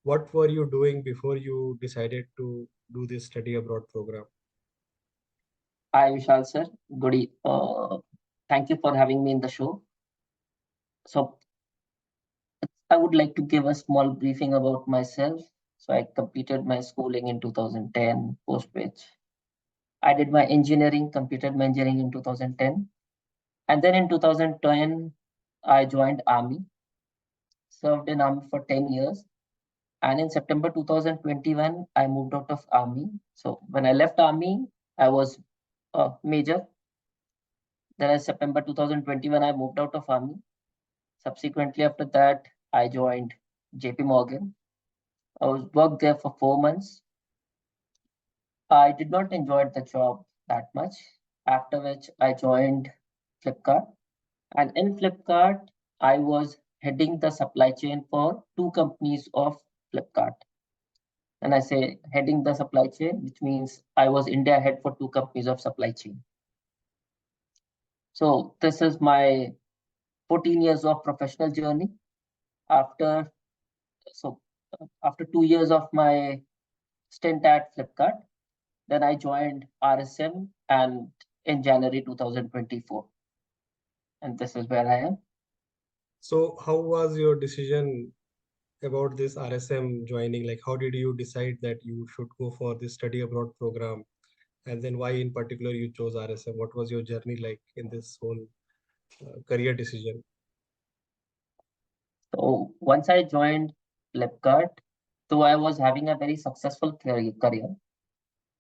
what were you doing before you decided to do this study abroad program? Hi, Vishal sir. Thank you for having me in the show. So, I would like to give a small briefing about myself. So, I completed my schooling in 2010, post which I did my engineering, completed my engineering in 2010. And then in 2010, I joined Army, served in Army for 10 years. And in September 2021, I moved out of Army. So, when I left Army, I was a major. Then in September 2021, I moved out of Army. Subsequently, after that, I joined JP Morgan. I was worked there for 4 months. I did not enjoy the job that much. After which, I joined Flipkart. And in Flipkart, I was heading the supply chain for two companies of Flipkart. And I say heading the supply chain, which means I was India head for two companies of supply chain. So this is my 14 years of professional journey. After so after 2 years of my stint at Flipkart. Then I joined RSM and in January 2024. And this is where I am. So how was your decision about this RSM joining? Like, how did you decide that you should go for this study abroad program? And then why in particular you chose RSM? What was your journey like in this whole career decision? So once I joined Flipkart, though I was having a very successful career,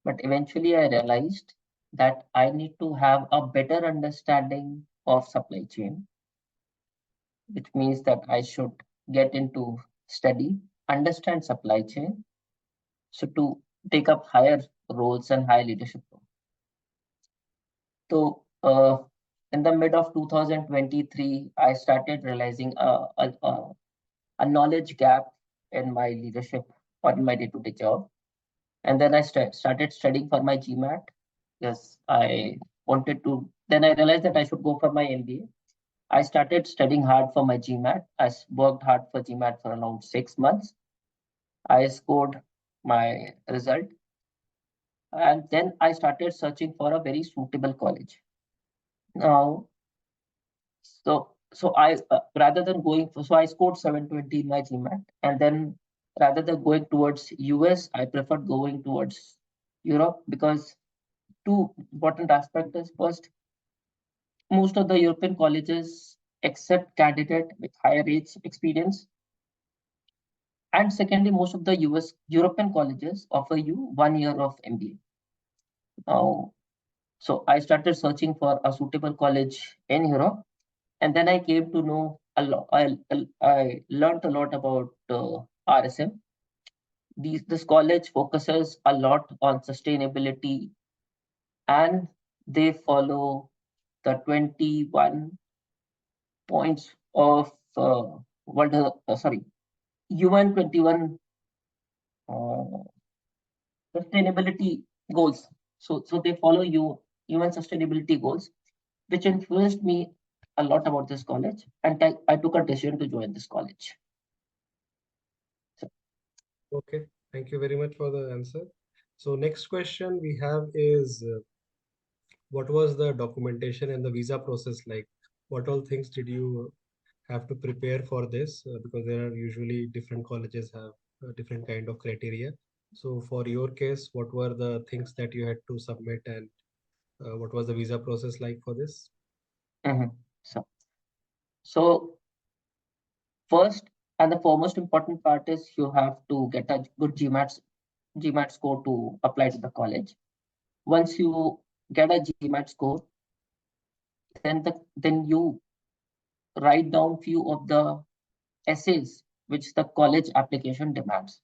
but eventually I realized that I need to have a better understanding of supply chain, which means that I should get into study, understand supply chain, so to take up higher roles and high leadership roles. So, in the mid of 2023, I started realizing a knowledge gap in my leadership or in my day-to-day job. And then I started studying for my GMAT. Yes, I wanted to. Then I realized that I should go for my MBA. I started studying hard for my GMAT. Worked hard for GMAT for around 6 months. I scored my result. And then I started searching for a very suitable college. Now, so I rather than going for so I scored 720 in my GMAT, and then rather than going towards US, I preferred going towards Europe because two important aspects is first, most of the European colleges accept candidate with higher age experience, and secondly, most of the European colleges offer you 1 year of MBA. Now, so I started searching for a suitable college in Europe. And then I came to know a lot. I learned a lot about RSM. This college focuses a lot on sustainability, and they follow the 21 points of UN 21 uh, sustainability goals. So they follow UN sustainability goals, which influenced me a lot about this college, and I took a decision to join this college. So, Okay, thank you very much for the answer. So next question we have is what was the documentation and the visa process like? What all things did you have to prepare for this? Because there are usually different colleges have different kind of criteria. So for your case, what were the things that you had to submit and what was the visa process like for this? mhm. So first and the foremost important part is you have to get a good GMAT score to apply to the college. Once you get a GMAT score, then you write down few of the essays which the college application demands.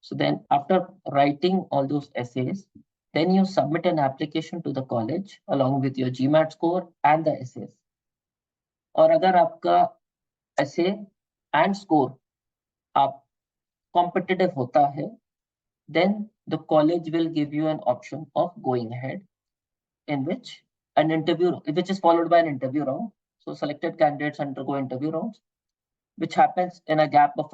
So then after writing all those essays, then you submit an application to the college along with your GMAT score and the essays. और अगर आपका essay and score आप competitive होता है, then the college will give you an option of going ahead, in which is followed by an interview round. So selected candidates undergo interview rounds, which happens in a gap of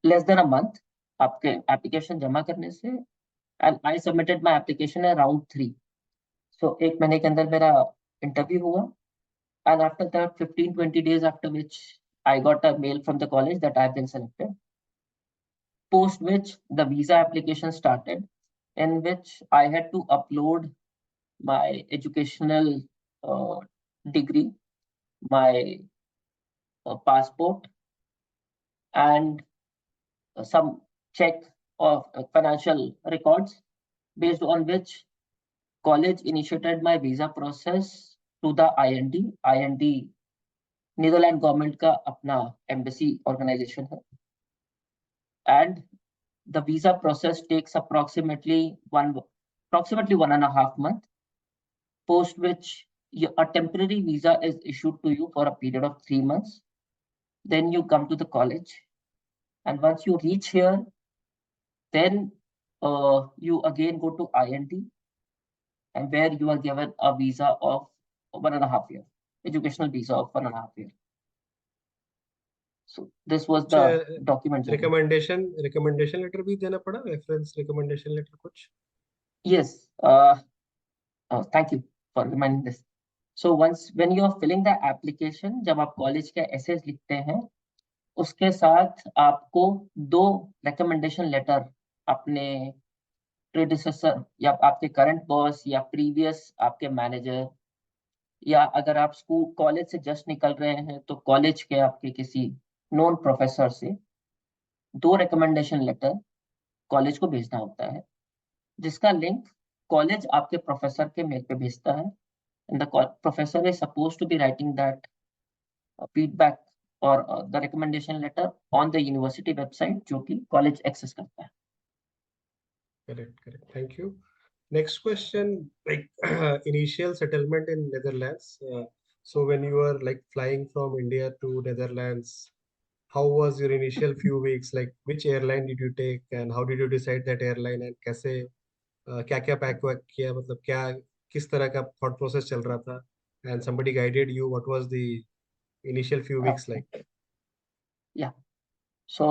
less than a month आपके application जमा करने से, and I submitted my application around 3. सो 1 महीने के अंदर मेरा interview हुआ, and after that 15-20 days after which I got a mail from the college that I've been selected. Post which the visa application started, in which I had to upload my educational uh, degree, my passport, and some check of financial records, based on which college initiated my visa process to the IND. IND Netherland government का अपना embassy organization है, and the visa process takes approximately 1.5 months, post which a temporary visa is issued to you for a period of 3 months. Then you come to the college, and once you reach here, then you again go to IND, and where you are given a visa of 1.5 year, educational visa of 1.5 year. So this was कुछ the document journey. Recommendation letter भी देना पड़ा, reference recommendation letter कुछ? Yes. Thank you for reminding this. So once when you are filling the application, जब आप college के essays लिखते हैं, उसके साथ आपको 2 रिकमेंडेशन लेटर अपने प्रीडिसेसर या आपके करंट बॉस या प्रीवियस आपके मैनेजर, या अगर आप स्कूल कॉलेज से जस्ट निकल रहे हैं तो कॉलेज के आपके किसी नॉन प्रोफेसर से 2 रिकमेंडेशन लेटर कॉलेज को भेजना होता है, जिसका लिंक कॉलेज आपके प्रोफेसर के मेल पे भेजता है, and the professor is supposed to be writing that feedback or the recommendation letter on the university website, जो कि college access करता है. Correct. Thank you. Next question, like initial settlement in Netherlands. So when you were like flying from India to Netherlands, how was your initial few weeks? Like which airline did you take and how did you decide that airline, and कैसे क्या क्या pack वैक किया, मतलब क्या किस तरह का thought process चल रहा था, and somebody guided you? What was the initial few weeks like? Yeah. So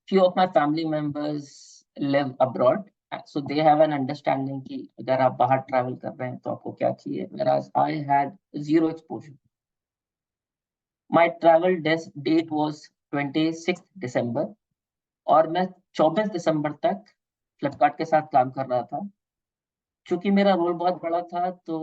few of my family members live abroad, so they have an understanding कि अगर आप बाहर travel कर रहे हैं तो आपको क्या चाहिए, whereas I had zero exposure. My travel date was 26th December, और मैं 24 दिसंबर तक फ्लिपकार्ट के साथ काम कर रहा था. चूंकि मेरा रोल बहुत बड़ा था, तो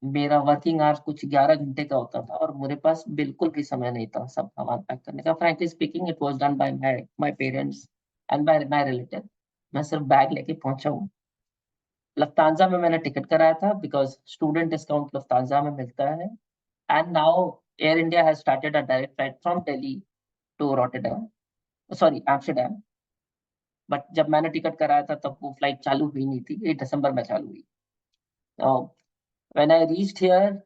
मेरा वर्किंग आवर्स कुछ 11 घंटे का होता था, और मेरे पास बिल्कुल भी समय नहीं था सब सामान पैक करने का. Frankly speaking, it was done by my parents and by my relative. मैं सिर्फ बैग लेके पहुंचा हूँ. लफ्तांजा में मैंने टिकट कराया था, बिकॉज स्टूडेंट डिस्काउंट लफ्तांजा में मिलता है. And now Air India has started a direct flight from Delhi to Rotterdam, sorry Amsterdam. But जब मैंने टिकट कराया था तब वो फ्लाइट चालू हुई नहीं थी, ये दिसंबर में चालू हुई. When I reached here,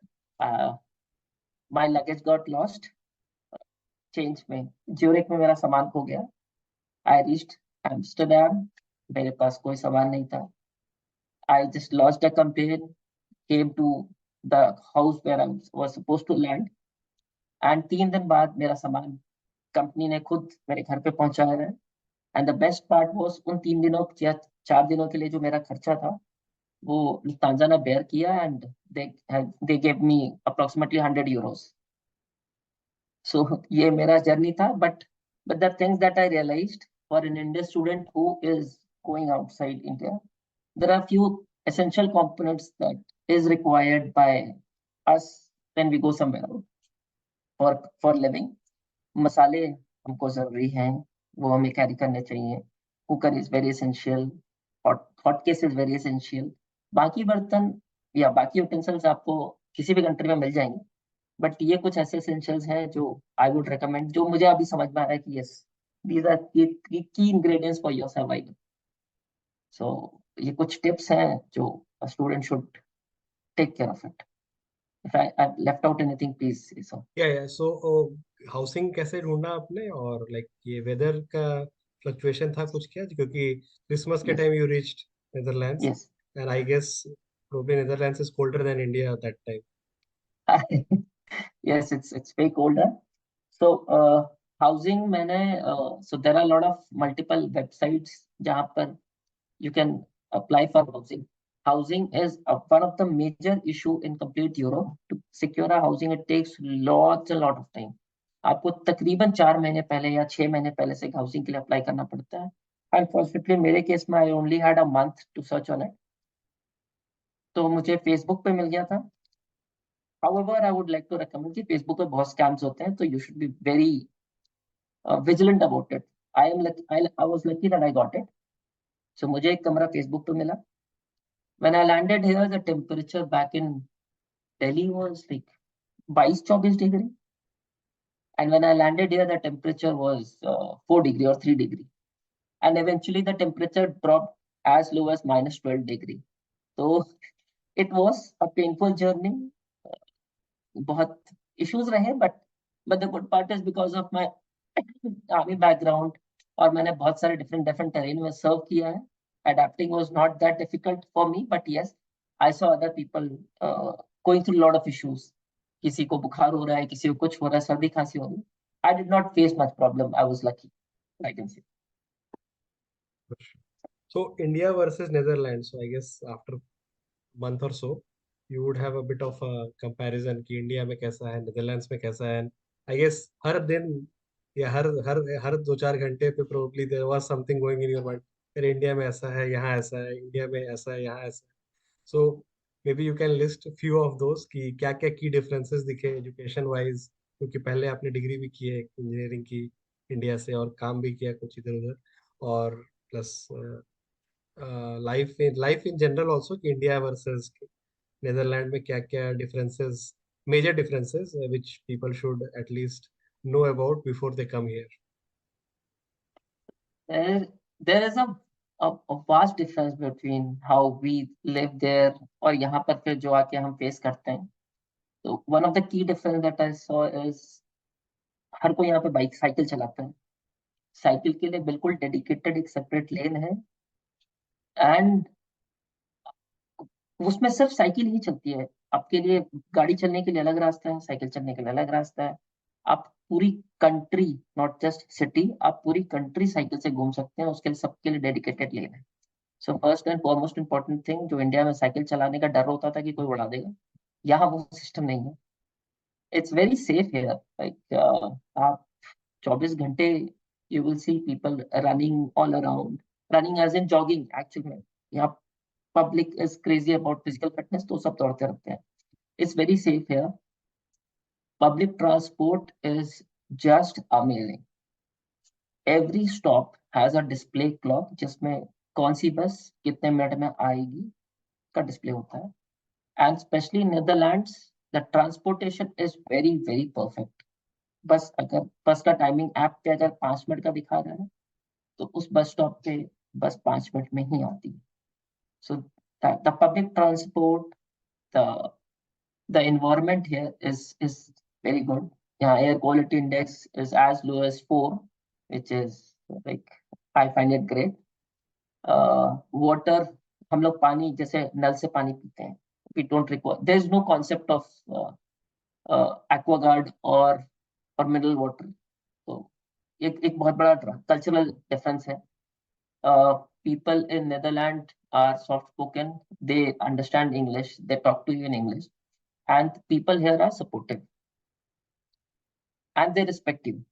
my luggage got lost. Change में ज्यूरिक में मेरा सामान खो गया. आई रीच्ड एम्स्टरडैम, मेरे पास कोई सामान नहीं था. I just lost a complain, came to the house where I was supposed to land, and 3 दिन बाद मेरा सामान कंपनी ने खुद मेरे घर पे पहुंचाया है. And the best part was, उन 3 दिनों या 4 दिनों के लिए जो मेरा खर्चा था, वो लुफ्तांजा ने बेयर किया, and they gave me approximately 100 euros. So ये मेरा जर्नी था. But the things that I realized, for an Indian student who is going outside India, there are few essential components that is required by us when we go somewhere out for living. मसाले हमको जरूरी हैं, वो हमें carry करने चाहिए. Cooker is very essential, hot case is very essential. बाकी बर्तन या बाकी यूटेंसिल्स आपको किसी भी कंट्री में मिल जाएंगे, बट ये कुछ ऐसे एसेंशियल्स हैं जो आई वुड रिकमेंड, जो मुझे अभी समझ में आ रहा है कि yes, these are key ingredients for your survival. So ये कुछ टिप्स हैं जो student should take care of it. If I left out anything, please say so. या सो हाउसिंग कैसे ढूंढा आपने, और लाइक ये वेदर का फ्लक्चुएशन था कुछ क्या, क्योंकि क्रिसमस के yes. Time you reached Netherlands, yes. And I guess probably Netherlands is colder than India at that time. Yes, it's way colder. So housing मैंने so there are lot of multiple websites जहाँ पर you can apply for housing. Housing is one of the major issue in complete Europe. To secure a housing, it takes lots and lot of time. आपको तकरीबन 4 महीने पहले या 6 महीने पहले से हाउसिंग के लिए अप्लाई करना पड़ता है. अनफॉर्चुनेटली मेरे केस में I only had a month to search on it. तो मुझे फेसबुक पे मिल गया था. However, I would like to recommend कि फेसबुक पे बहुत स्कैम्स होते हैं, तो you should be very vigilant about it. I was lucky that I got it. So मुझे एक कमरा फेसबुक पे मिला. When I landed here, the temperature back in Delhi was like 22-24 degree. And when I landed here, the temperature was 4 degree or 3 degree. And eventually the temperature dropped as low as -12 degree. So it was a painful journey. बहुत issues रहे, but the good part is because of my army background और मैंने बहुत सारे different terrain में serve किया है. Adapting was not that difficult for me, but yes, I saw other people going through a lot of issues. किसी को बुखार हो रहा है, किसी को कुछ हो रहा है, सर्दी खांसी हो रही है. I did not face much problem. I was lucky, I can say. So India versus Netherlands. So I guess after month or so, you would have a bit of a comparison कि India में कैसा है, Netherlands में कैसा है. I guess हर दिन या हर 2-4 घंटे पे probably there was something going in your mind. अरे इंडिया में ऐसा है, यहाँ ऐसा है, इंडिया में ऐसा है, यहाँ ऐसा है. So maybe you can list few of those कि क्या क्या की डिफरेंसेस दिखे एजुकेशन वाइज, क्योंकि पहले आपने डिग्री भी की है इंजीनियरिंग की इंडिया से और काम भी किया कुछ इधर उधर, और plus life in general also कि इंडिया वर्सेस नेदरलैंड में क्या क्या differences, major differences which people should at least know about before they come here. There is a vast difference between how we live there और यहाँ पर फिर जो आके हम फेस करते हैं. तो one of the key difference that I saw is हर कोई यहाँ पे बाइक साइकिल चलाता है. साइकिल के लिए बिल्कुल डेडिकेटेड एक सेपरेट लेन है. एंड उसमें सिर्फ साइकिल ही चलती है. आपके लिए गाड़ी चलने के लिए अलग रास्ता है, साइकिल चलने के लिए अलग रास्ता है. आप पूरी कंट्री, नॉट जस्ट सिटी, आप पूरी कंट्री साइकिल से घूम सकते हैं. उसके लिए सबके लिए डेडिकेटेड लेन है. So first and foremost important thing, जो इंडिया में साइकिल चलाने का डर होता था कि कोई उड़ा देगा, यहाँ वो सिस्टम नहीं है. It's very safe here. Like आप 24 घंटे you will see people running all around, running as in jogging actually में. यहाँ public is crazy about physical fitness, तो सब दौड़ते रहते हैं. It's very safe here. Public transport is just amazing. Every stop has a display clock जिसमें कौन सी बस कितने मिनट में आएगी का डिस्प्ले होता है. And especially in Netherlands, the transportation is very perfect. बस अगर बस का टाइमिंग ऐप पे अगर 5 मिनट का दिखा रहा है, तो उस बस स्टॉप पे बस 5 मिनट में ही आती है. So the public transport, the the environment here is very good. Yeah, air quality index is as low as 4, which is like I find it great. Water, हम लोग पानी जैसे नल से पानी पीते हैं. We don't require, there is no concept of aquaguard or mineral water. तो एक बहुत बड़ा कल्चरल डिफरेंस है. People in Netherlands are soft spoken. They understand English. They talk to you in English, and people here are supportive and they respect you,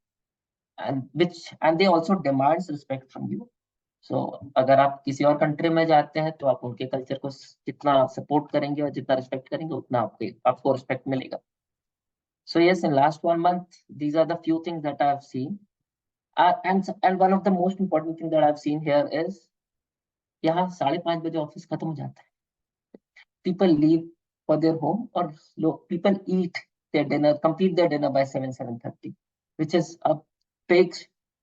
and they also demands respect from you. So अगर आप किसी और country में जाते हैं तो आप उनके कल्चर को जितना सपोर्ट करेंगे और जितना रिस्पेक्ट करेंगे उतना आपको रिस्पेक्ट मिलेगा. So yes, in last 1 month, these are the few things that I have seen. And one of the most important thing that I've seen here is यहाँ 5:30 बजे ऑफिस खत्म हो जाता है. People leave for their home, or people eat their dinner, complete their dinner by 7:30, which is a big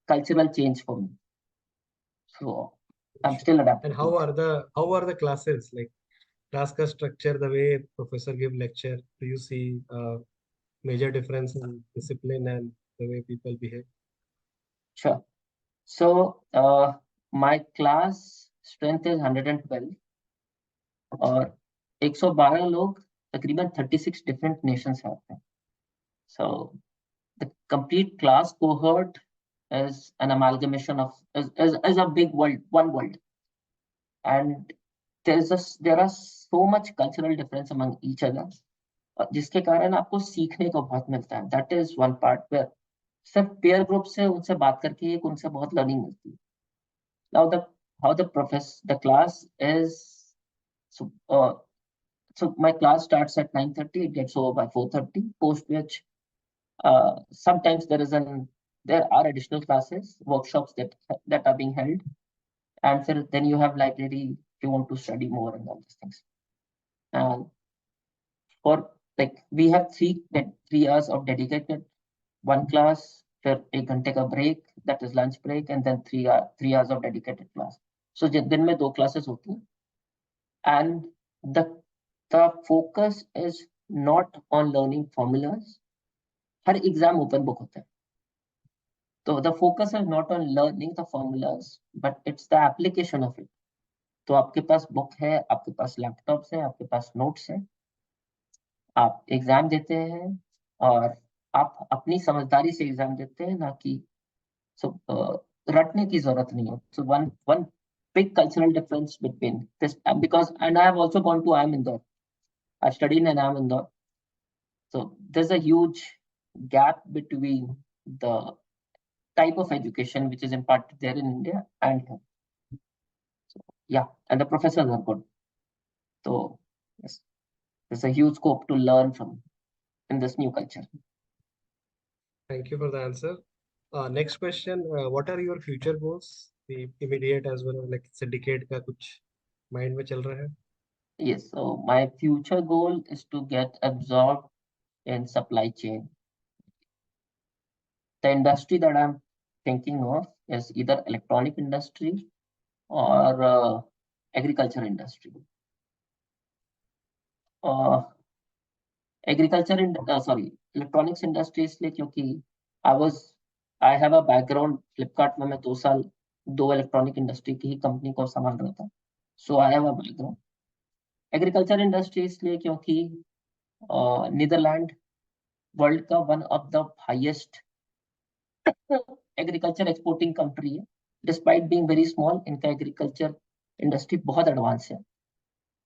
cultural change for me. So I'm still And adapting to it. how are the classes like, class का structure, the way professor give lecture, do you see major difference in discipline and the way people behave? Sure. So my class strength is 112 और 112 लोग तकरीबन 36 different nations से आते हैं. So the complete class cohort is an amalgamation of is a big world, one world, and there are so much cultural difference among each other, जिसके कारण आपको सीखने को बहुत मिलता है. That is one part where सिर्फ peer group से उनसे बात करके एक उनसे बहुत learning मिलती है. Now how the class is, so so my class starts at 9:30, it gets over by 4:30, post which sometimes there are additional classes, workshops that are being held, and then you have library if you want to study more and all these things. And for like we have 3 hours of dedicated one class, फिर 1 घंटे का break, that is lunch break, and then 3 hours of dedicated class. So दिन में 2 classes होती हैं, and the focus is not on learning formulas. Her exam open book होता है, तो the focus is not on learning the formulas, but it's the application of it. तो आपके पास book है, आपके पास लैपटॉप्स है, आपके पास नोट्स है, आप एग्जाम देते हैं और आप अपनी समझदारी से एग्जाम देते हैं, ना कि रटने की जरूरत नहीं है. So one big cultural difference between this, because and I have also gone to IIM Indore. I studied in IIM Indore. So there's a huge gap between the type of education which is imparted there in India and here. So, yeah, and the professors are good. So yes, there's a huge scope to learn from in this new culture. Thank you for the answer. Next question, what are your future goals? The immediate as well as like syndicate का कुछ mind में चल रहा है? Yes, so my future goal is to get absorbed in supply chain. The industry that I'm thinking of is either electronic industry or agriculture industry. Electronics industry इसलिए क्योंकि I have a background. Flipkart में मैं 2 साल 2 electronic industry की ही company को संभाल रहा था, so I have a background. Agriculture industry इसलिए क्योंकि नीदरलैंड वर्ल्ड का one of the highest agriculture exporting country है. डिस्पाइट बीइंग वेरी स्मॉल, इनका एग्रीकल्चर इंडस्ट्री बहुत एडवांस है,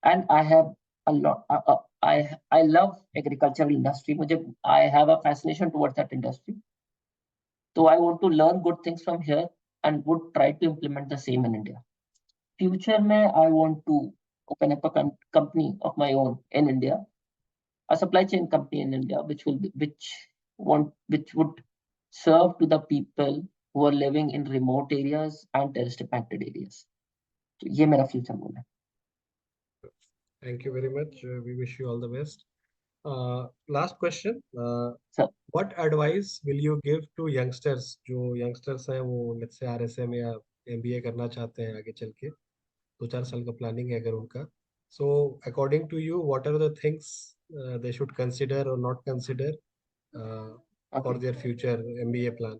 and I have a lot. I love agricultural industry. I have a fascination towards that industry. So I want to learn good things from here and would try to implement the same in India. Future mein, I want to open up a company of my own in India, a supply chain company in India, which would serve to the people who are living in remote areas and terrorist impacted areas. So ये मेरा future goal है. Thank you very much. We wish you all the best. Last question. Sir, What advice will you give to youngsters? जो youngsters हैं वो let's say RSM या MBA करना चाहते हैं आगे चल के, 2-4 साल का planning है अगर उनका. So according to you, what are the things they should consider or not consider for their future MBA plan?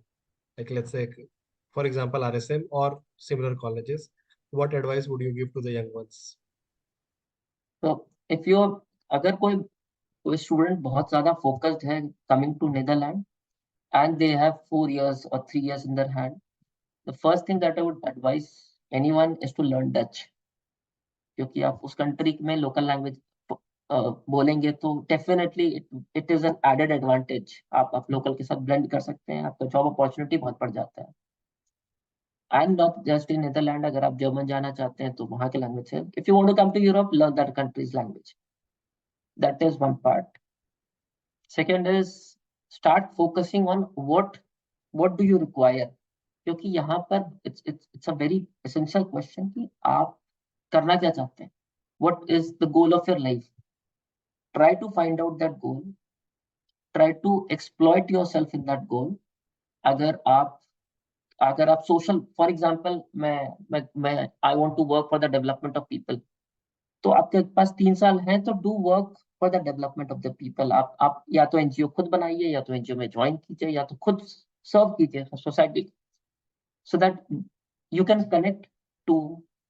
Like let's say, for example, RSM or similar colleges. What advice would you give to the young ones? So if you अगर कोई student बहुत ज्यादा focused है coming to Netherlands and they have 4 years or 3 years in their hand, the first thing that I would advise anyone is to learn Dutch. क्योंकि आप उस country में local language बोलेंगे तो definitely it is an added advantage. आप local के साथ blend कर सकते हैं, आपका जॉब अपॉर्चुनिटी बहुत बढ़ जाता है. And not just in Netherland, अगर आप जर्मन जाना चाहते हैं तो वहां के लैंग्वेज है. If you want to come to Europe, learn that country's language. That is one part. Second is start focusing on what do you require. क्योंकि यहाँ पर it's a very essential question कि आप करना क्या चाहते हैं. What is the goal of your life? Try to find out that goal. Try to exploit yourself in that goal. अगर आप सोशल, फॉर एग्जाम्पल मैं I want to work for the development of people, तो आपके पास 3 साल हैं, तो do work for the development of the people. आप या तो एनजीओ खुद बनाइए, या तो एनजीओ में ज्वाइन कीजिए, या तो खुद सर्व कीजिए society, so that you can connect to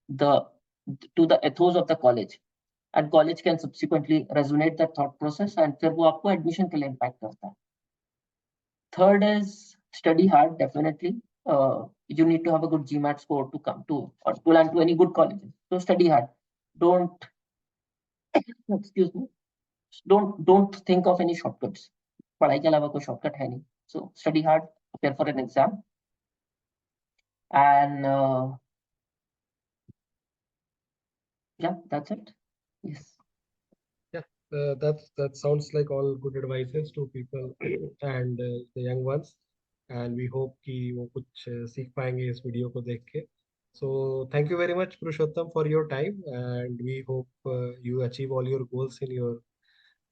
the ethos of the college, and college can subsequently resonate that thought process, and फिर वो आपको एडमिशन के लिए इम्पैक्ट करता है. Third is study hard, definitely. You need to have a good GMAT score to come to or to land to any good colleges. So study hard. Don't excuse me. Don't think of any shortcuts. पढ़ाई के अलावा कोई shortcut है नहीं. So study hard, prepare for an exam, and yeah, that's it. Yes. Yeah, that sounds like all good advices to people and the young ones. And we hope कि वो कुछ सीख पाएंगे इस वीडियो को देख के. So thank you very much, Purushottam, for your time, and we hope you achieve all your goals in your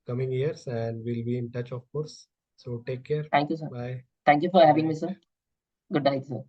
coming years, and we'll be in touch, of course. So take care. Thank you, sir. Bye. Thank you for Good having me, night. sir. Good night, sir.